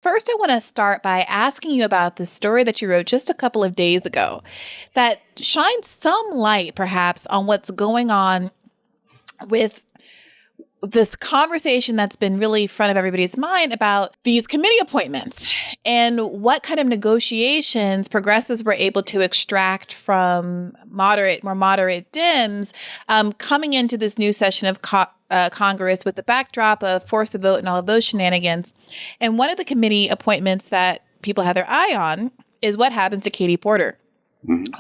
First, I want to start by asking you about the story that you wrote just a couple of days ago that shines some light, perhaps, on what's going on with this conversation that's been really front of everybody's mind about these committee appointments and what kind of negotiations progressives were able to extract from more moderate Dems coming into this new session of Congress with the backdrop of force the vote and all of those shenanigans. And one of the committee appointments that people have their eye on is what happens to Katie Porter,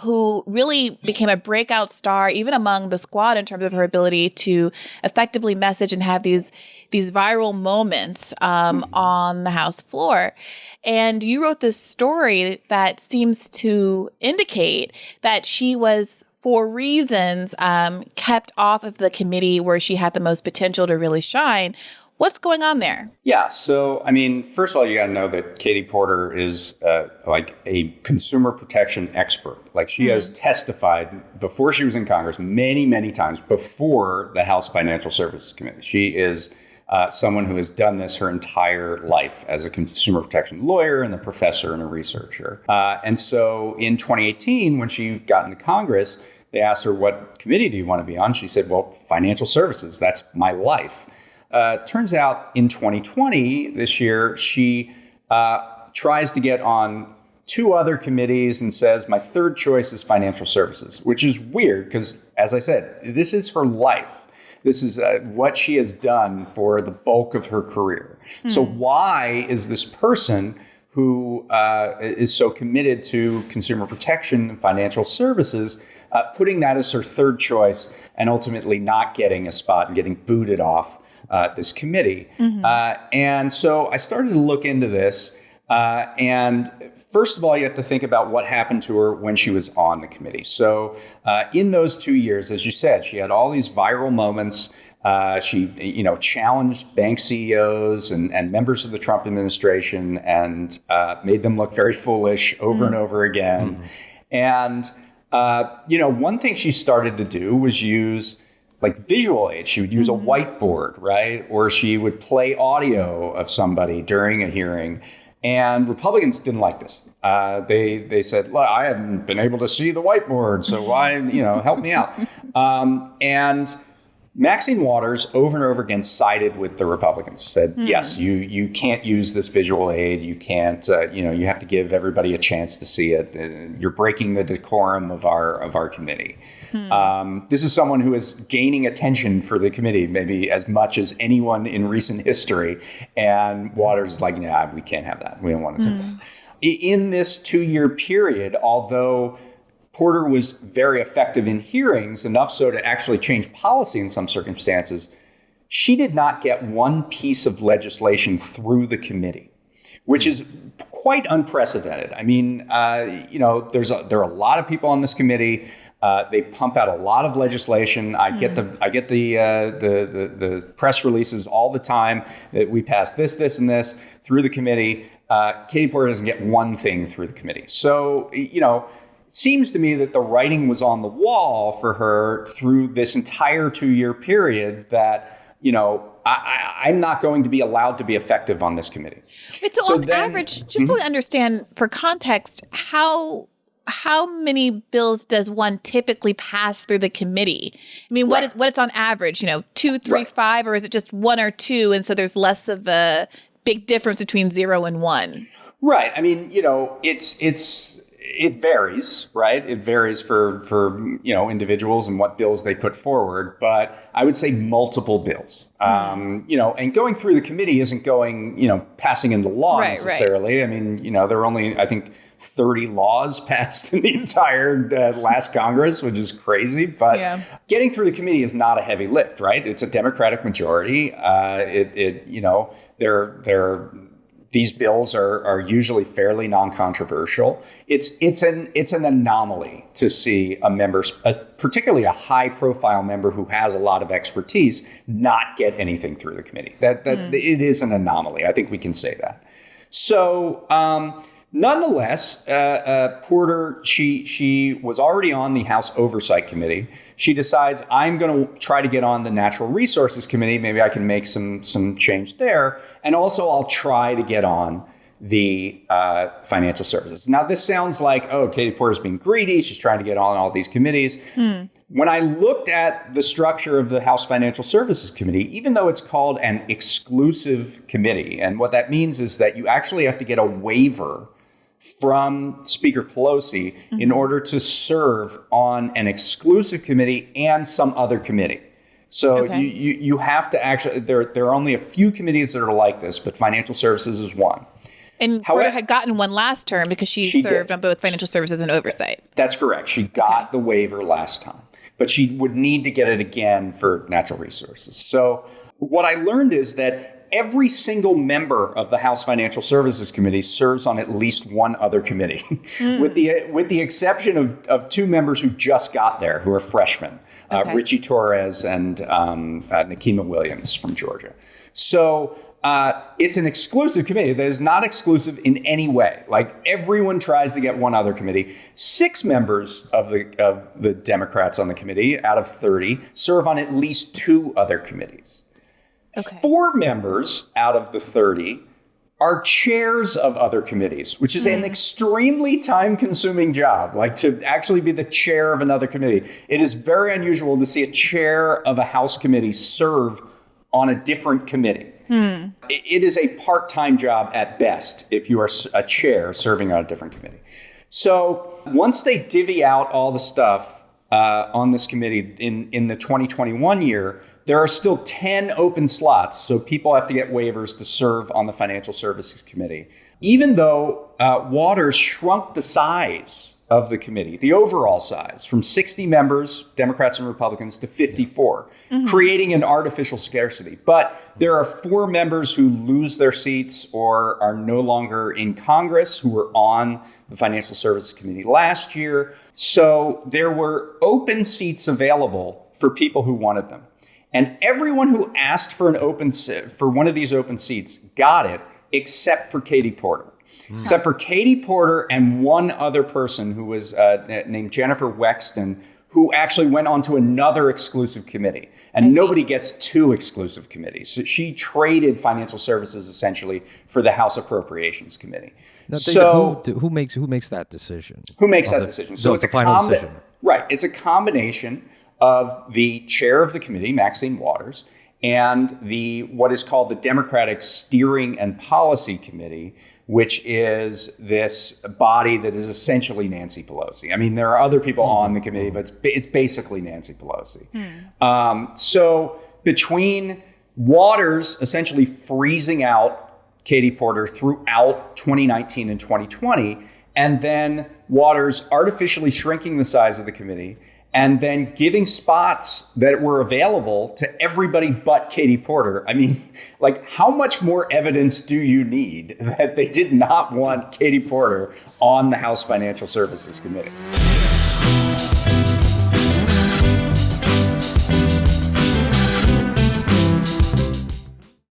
who really became a breakout star, even among the squad, in terms of her ability to effectively message and have these viral moments on the House floor. And you wrote this story that seems to indicate that she was, for reasons, kept off of the committee where she had the most potential to really shine. What's going on there? Yeah. So, I mean, first of all, you got to know that Katie Porter is like a consumer protection expert. Like she has testified before she was in Congress many, many times before the House Financial Services Committee. She is someone who has done this her entire life as a consumer protection lawyer and a professor and a researcher. And so in 2018, when she got into Congress, they asked her, what committee do you want to be on? She said, well, financial services, that's my life. Turns out in 2020, this year, she tries to get on two other committees and says, my third choice is financial services, which is weird because, as I said, this is her life. This is what she has done for the bulk of her career. So why is this person who is so committed to consumer protection and financial services putting that as her third choice and ultimately not getting a spot and getting booted off this committee? And so I started to look into this. And first of all, you have to think about what happened to her when she was on the committee. So in those 2 years, as you said, she had all these viral moments. She, challenged bank CEOs and members of the Trump administration and made them look very foolish over and over again. And, one thing she started to do was use like visual aids. She would use a whiteboard, right? Or she would play audio of somebody during a hearing. And Republicans didn't like this. They said, look, I haven't been able to see the whiteboard, so why, help me out. And Maxine Waters over and over again sided with the Republicans, said, yes, you can't use this visual aid. You can't, you have to give everybody a chance to see it. You're breaking the decorum of our committee. This is someone who is gaining attention for the committee, maybe as much as anyone in recent history. And Waters is like, nah, we can't have that. We don't want to do that. In this 2-year period, although Porter was very effective in hearings, enough so to actually change policy in some circumstances, she did not get one piece of legislation through the committee, which is quite unprecedented. I mean, there are a lot of people on this committee. They pump out a lot of legislation. I get the press releases all the time that we passed this, and this through the committee. Katie Porter doesn't get one thing through the committee. So, it seems to me that the writing was on the wall for her through this entire 2-year period that, I'm not going to be allowed to be effective on this committee. Wait, so on average, just so I understand for context, how many bills does one typically pass through the committee? I mean, what it's on average, 2, 3, 5, or is it just 1 or 2? And so there's less of a big difference between 0 and 1. Right. I mean, it varies, right? It varies for individuals and what bills they put forward. But I would say multiple bills. And going through the committee isn't going, passing into law necessarily. Right. I mean, there are only, I think, 30 laws passed in the entire last Congress, which is crazy. But getting through the committee is not a heavy lift, right? It's a Democratic majority. These bills are usually fairly non-controversial. It's an anomaly to see a member, particularly a high-profile member who has a lot of expertise, not get anything through the committee. It is an anomaly. I think we can say that. So, nonetheless, Porter, she was already on the House Oversight Committee. She decides, I'm going to try to get on the Natural Resources Committee. Maybe I can make some change there. And also, I'll try to get on the financial services. Now, this sounds like, oh, Katie Porter's being greedy. She's trying to get on all these committees. When I looked at the structure of the House Financial Services Committee, even though it's called an exclusive committee, and what that means is that you actually have to get a waiver from Speaker Pelosi in order to serve on an exclusive committee and some other committee. So you have to actually, there are only a few committees that are like this, but financial services is one. And Porter had gotten one last term because she served on both financial services and oversight. That's correct. She got the waiver last time, but she would need to get it again for natural resources. So what I learned is that every single member of the House Financial Services Committee serves on at least one other committee, with the exception of two members who just got there, who are freshmen, Richie Torres and Nikema Williams from Georgia. So it's an exclusive committee that is not exclusive in any way. Like, everyone tries to get one other committee. 6 members of the Democrats on the committee out of 30 serve on at least 2 other committees. 4 members out of the 30 are chairs of other committees, which is an extremely time-consuming job, like to actually be the chair of another committee. It is very unusual to see a chair of a House committee serve on a different committee. It is a part-time job at best if you are a chair serving on a different committee. So once they divvy out all the stuff on this committee in the 2021 year, there are still 10 open slots, so people have to get waivers to serve on the Financial Services Committee. Even though Waters shrunk the size of the committee, the overall size, from 60 members, Democrats and Republicans, to 54, creating an artificial scarcity. But there are 4 members who lose their seats or are no longer in Congress who were on the Financial Services Committee last year. So there were open seats available for people who wanted them. And everyone who asked for one of these open seats got it, except for Katie Porter. Except for Katie Porter and one other person who was named Jennifer Wexton, who actually went on to another exclusive committee. And nobody gets 2 exclusive committees. So she traded financial services essentially for the House Appropriations Committee. Now, David, who makes that decision? Who makes that decision? So it's a final decision. Right. It's a combination of the chair of the committee, Maxine Waters, and what is called the Democratic Steering and Policy Committee, which is this body that is essentially Nancy Pelosi. I mean, there are other people on the committee, but it's basically Nancy Pelosi. So between Waters essentially freezing out Katie Porter throughout 2019 and 2020, and then Waters artificially shrinking the size of the committee, and then giving spots that were available to everybody but Katie Porter. I mean, like, how much more evidence do you need that they did not want Katie Porter on the House Financial Services Committee?